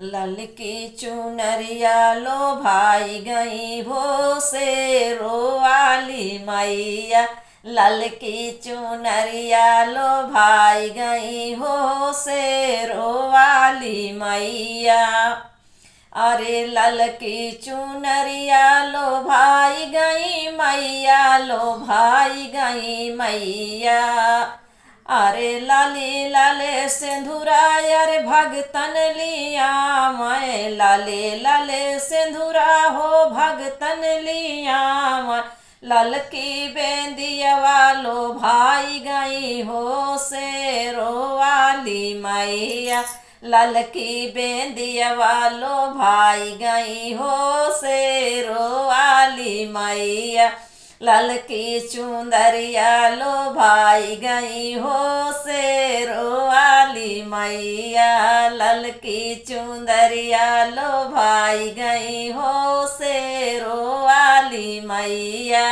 ललकी चुनरिया लो भाई गई हो शेरो वाली मैया। ललकी चुनरिया लो भाई गई हो शेरो वाली मैया। अरे ललकी चुनरिया लो भाई गई मैया, लो भाई गई मैया। अरे लाले लाले सिंधुरा अरे भगतन लिया मैं, लाले लाले सिंधुरा हो भगतन लिया मैं। ललकी बेंदिया वालो भाई गई हो शेरो वाली मैया। ललकी बेंदिया वालो भाई गई हो शेरो वाली मैया। ललकी चुंदरिया लो भाई गई हो शेरो वाली मैया। ललकी चुंदरिया लो भाई गई हो शेरो वाली मैया।